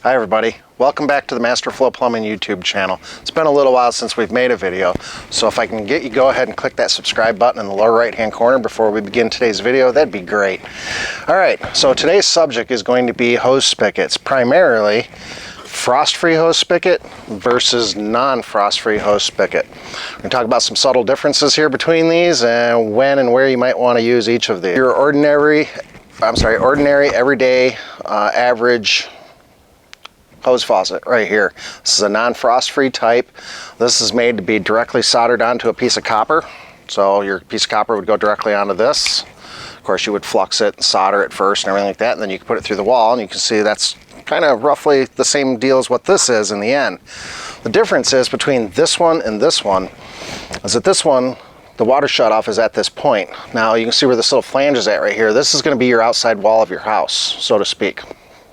Hi everybody, welcome back to the Master Flow Plumbing YouTube channel. It's been a little while since we've made a video, so if I can get you go ahead and click that subscribe button in the lower right hand corner before we begin today's video, that'd be great. Alright, so today's subject is going to be hose spigots, primarily frost-free hose spigot versus non-frost-free hose spigot. We're going to talk about some subtle differences here between these and when and where you might want to use each of these. Your ordinary everyday average hose faucet right here. This is a non-frost-free type. This is made to be directly soldered onto a piece of copper. So your piece of copper would go directly onto this. Of course, you would flux it and solder it first and everything like that, and then you can put it through the wall, and you can see that's kind of roughly the same deal as what this is in the end. The difference is between this one and this one is that this one, the water shutoff is at this point. Now you can see where this little flange is at right here. This is going to be your outside wall of your house, so to speak.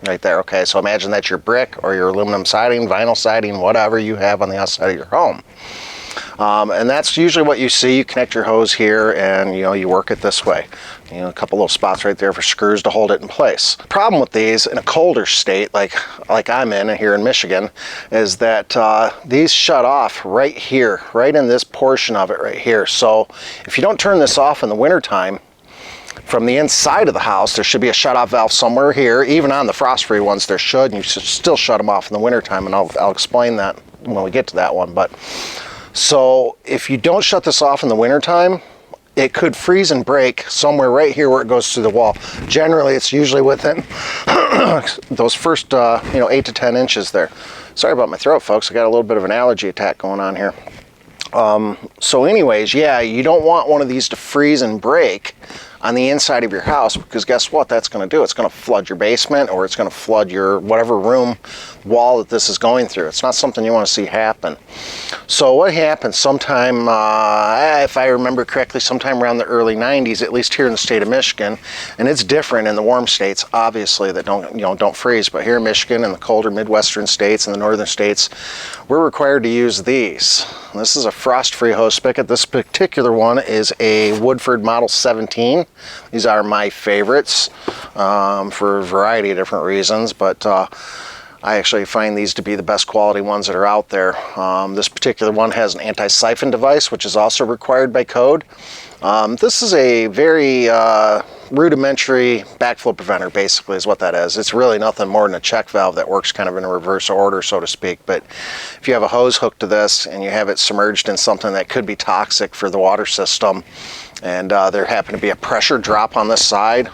Right there. Okay, so imagine that's your brick or your aluminum siding, vinyl siding, whatever you have on the outside of your home. And that's usually what you see. You connect your hose here and you work it this way. A couple little spots right there for screws to hold it in place. The problem with these in a colder state like I'm in here in Michigan is that these shut off right here, right in this portion of it right here. So if you don't turn this off in the wintertime, from the inside of the house, there should be a shut-off valve somewhere here. Even on the frost-free ones, there should, and you should still shut them off in the wintertime, and I'll explain that when we get to that one. But so if you don't shut this off in the wintertime, it could freeze and break somewhere right here where it goes through the wall. Generally, it's usually within those first 8 to 10 inches there. Sorry about my throat, folks. I got a little bit of an allergy attack going on here. So anyways, yeah, you don't want one of these to freeze and break on the inside of your house, because guess what that's going to do? It's going to flood your basement, or it's going to flood your whatever room wall that this is going through. It's not something you want to see happen. So what happened sometime, if I remember correctly, sometime around the early 90s, at least here in the state of Michigan, and it's different in the warm states, obviously, that don't freeze, but here in Michigan and the colder Midwestern states and the northern states, we're required to use these. This is a frost-free hose spigot. This particular one is a Woodford Model 17. These are my favorites for a variety of different reasons, but I actually find these to be the best quality ones that are out there. This particular one has an anti-siphon device, which is also required by code. This is a very rudimentary backflow preventer, basically, is what that is. It's really nothing more than a check valve that works kind of in a reverse order, so to speak. But if you have a hose hooked to this and you have it submerged in something that could be toxic for the water system, and there happened to be a pressure drop on this side,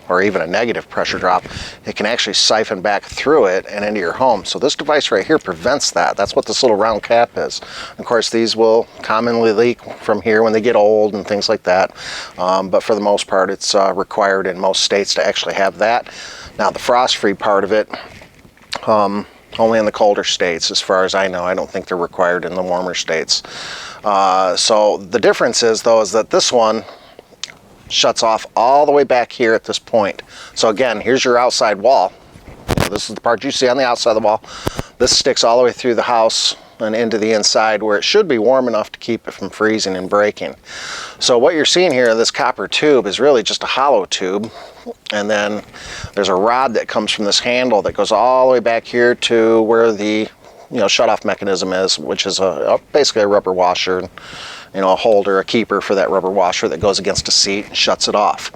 or even a negative pressure drop, it can actually siphon back through it and into your home. So this device right here prevents that. That's what this little round cap is. Of course, these will commonly leak from here when they get old and things like that, but for the most part, it's required in most states to actually have that. Now, the frost-free part of it, only in the colder states, as far as I know. I don't think they're required in the warmer states. So the difference is, though, is that this one shuts off all the way back here at this point. So again, here's your outside wall. This is the part you see on the outside of the wall. This sticks all the way through the house and into the inside, where it should be warm enough to keep it from freezing and breaking. So what you're seeing here, this copper tube, is really just a hollow tube, and then there's a rod that comes from this handle that goes all the way back here to where the shut-off mechanism is, which is basically a rubber washer, a holder, a keeper for that rubber washer that goes against a seat and shuts it off.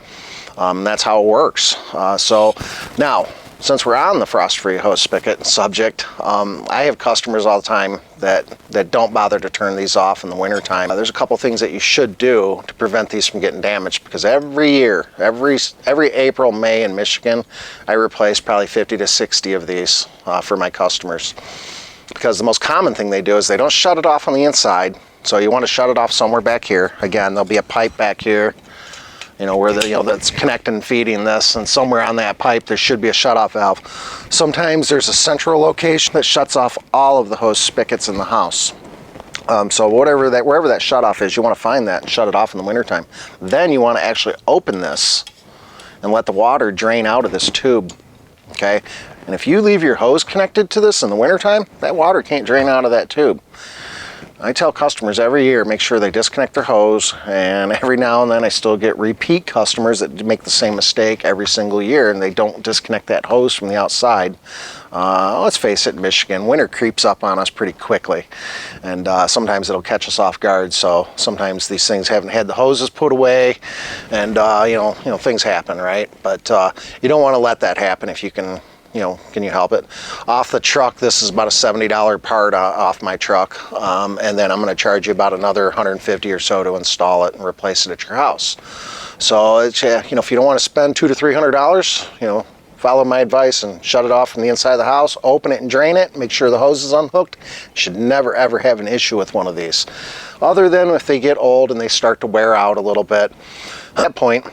That's how it works. So now, since we're on the frost-free hose spigot subject, I have customers all the time that don't bother to turn these off in the wintertime. There's a couple things that you should do to prevent these from getting damaged, because every year, every April, May in Michigan, I replace probably 50 to 60 of these for my customers. Because the most common thing they do is they don't shut it off on the inside, so you want to shut it off somewhere back here. Again, there'll be a pipe back here, where that's connecting and feeding this, and somewhere on that pipe there should be a shut-off valve. Sometimes there's a central location that shuts off all of the hose spigots in the house. So wherever that shut-off is, you want to find that and shut it off in the wintertime. Then you want to actually open this and let the water drain out of this tube, okay? And if you leave your hose connected to this in the wintertime, that water can't drain out of that tube. I tell customers every year, make sure they disconnect their hose, and every now and then I still get repeat customers that make the same mistake every single year, and they don't disconnect that hose from the outside. Let's face it, in Michigan, winter creeps up on us pretty quickly, and sometimes it'll catch us off guard. So sometimes these things haven't had the hoses put away, and things happen, right? But you don't want to let that happen if you can. Can you help it? Off the truck, this is about a $70 part off my truck, and then I'm going to charge you about another $150 or so to install it and replace it at your house. So it's, if you don't want to spend $200 to $300, follow my advice and shut it off from the inside of the house, open it and drain it, make sure the hose is unhooked. You should never ever have an issue with one of these, other than if they get old and they start to wear out a little bit. At that point,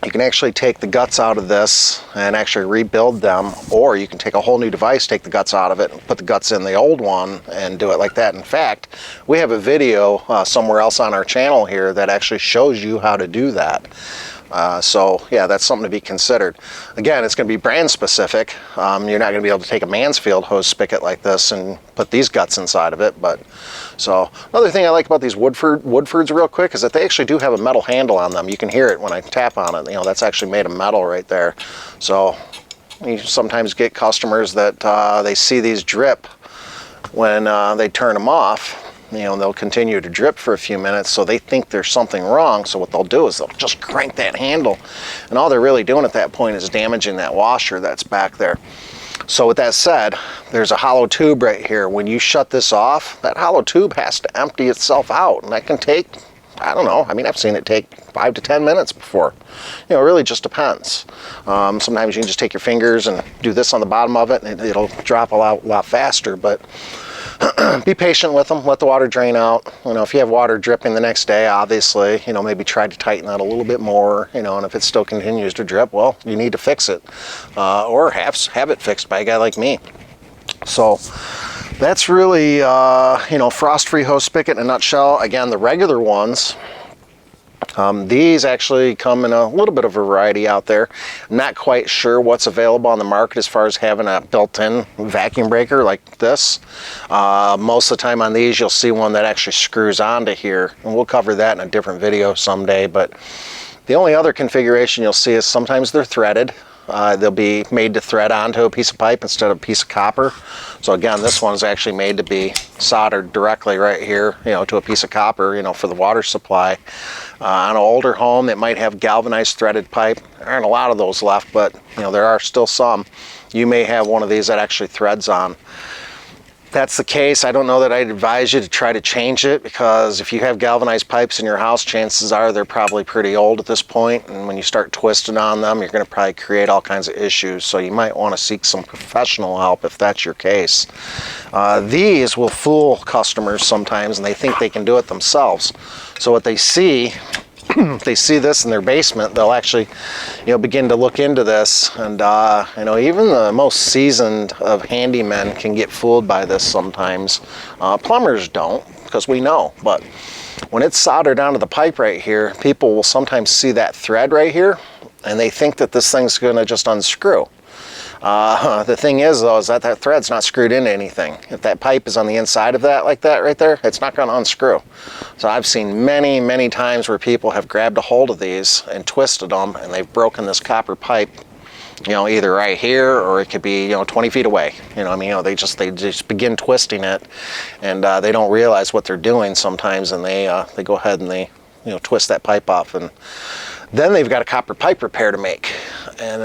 you can actually take the guts out of this and actually rebuild them, or you can take a whole new device, take the guts out of it, and put the guts in the old one and do it like that. In fact, we have a video somewhere else on our channel here that actually shows you how to do that. So yeah, that's something to be considered. Again, it's going to be brand specific. You're not going to be able to take a Mansfield hose spigot like this and put these guts inside of it. But so another thing I like about these Woodfords real quick is that they actually do have a metal handle on them. You can hear it when I tap on it. That's actually made of metal right there. So you sometimes get customers that they see these drip when they turn them off. They'll continue to drip for a few minutes, so they think there's something wrong. So what they'll do is they'll just crank that handle, and all they're really doing at that point is damaging that washer that's back there. So with that said, there's a hollow tube right here. When you shut this off, that hollow tube has to empty itself out, and that can take, I don't know, I've seen it take 5 to 10 minutes before. It really just depends. Sometimes you can just take your fingers and do this on the bottom of it, and it'll drop a lot faster, but be patient with them, let the water drain out. If you have water dripping the next day, obviously, maybe try to tighten that a little bit more, and if it still continues to drip, well, you need to fix it, or have it fixed by a guy like me. So that's really, frost-free hose spigot in a nutshell. Again, the regular ones, these actually come in a little bit of a variety out there. I'm not quite sure what's available on the market as far as having a built-in vacuum breaker like this. Most of the time on these, you'll see one that actually screws onto here, and we'll cover that in a different video someday. But the only other configuration you'll see is sometimes they're threaded. They'll be made to thread onto a piece of pipe instead of a piece of copper. So again, this one's actually made to be soldered directly right here, to a piece of copper, for the water supply. On an older home, it might have galvanized threaded pipe. There aren't a lot of those left, but there are still some. You may have one of these that actually threads on. If that's the case, I don't know that I'd advise you to try to change it, because if you have galvanized pipes in your house, chances are they're probably pretty old at this point, and when you start twisting on them, you're going to probably create all kinds of issues. So you might want to seek some professional help if that's your case. These will fool customers sometimes, and they think they can do it themselves. So what they see, if they see this in their basement, they'll actually begin to look into this, and even the most seasoned of handymen can get fooled by this sometimes. Plumbers don't, because we know, but when it's soldered onto the pipe right here, people will sometimes see that thread right here, and they think that this thing's going to just unscrew. The thing is, though, is that thread's not screwed into anything. If that pipe is on the inside of that, like that right there, it's not going to unscrew. So I've seen many, many times where people have grabbed a hold of these and twisted them, and they've broken this copper pipe, either right here, or it could be, 20 feet away. They just begin twisting it, and they don't realize what they're doing sometimes, and they go ahead and they, twist that pipe off, and then they've got a copper pipe repair to make. And,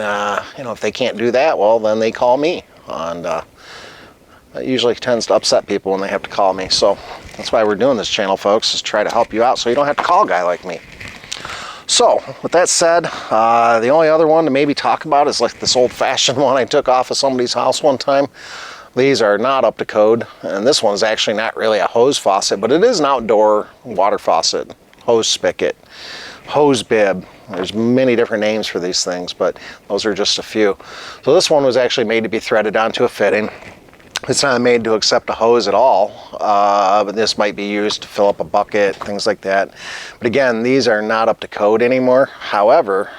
if they can't do that, well, then they call me. And that usually tends to upset people when they have to call me. So that's why we're doing this channel, folks, is try to help you out so you don't have to call a guy like me. So with that said, the only other one to maybe talk about is like this old-fashioned one I took off of somebody's house one time. These are not up to code. And this one's actually not really a hose faucet, but it is an outdoor water faucet, hose spigot, hose bib. There's many different names for these things, but those are just a few. So this one was actually made to be threaded onto a fitting. It's not made to accept a hose at all, but this might be used to fill up a bucket, things like that. But again, these are not up to code anymore. However,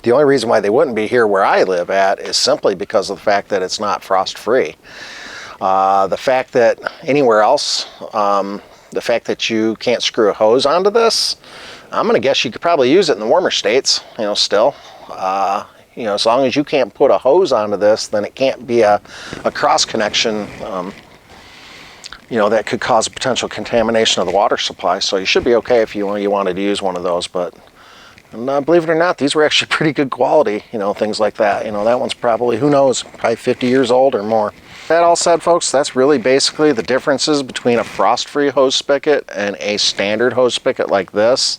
the only reason why they wouldn't be here where I live at is simply because of the fact that it's not frost-free. The fact that anywhere else, the fact that you can't screw a hose onto this, I'm going to guess you could probably use it in the warmer states, still. You know, as long as you can't put a hose onto this, then it can't be a cross connection, you know, that could cause a potential contamination of the water supply. So you should be okay if you wanted to use one of those. But believe it or not, these were actually pretty good quality, you know, things like that. You know, that one's probably, who knows, probably 50 years old or more. That all said, folks, that's really basically the differences between a frost-free hose spigot and a standard hose spigot like this.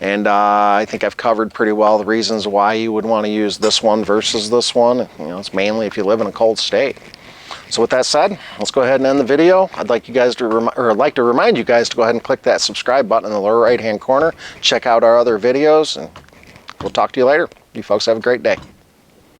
And I think I've covered pretty well the reasons why you would want to use this one versus this one. You know, it's mainly if you live in a cold state. So with that said, let's go ahead and end the video. I'd like you guys to remind you guys to go ahead and click that subscribe button in the lower right-hand corner. Check out our other videos, and we'll talk to you later. You folks have a great day.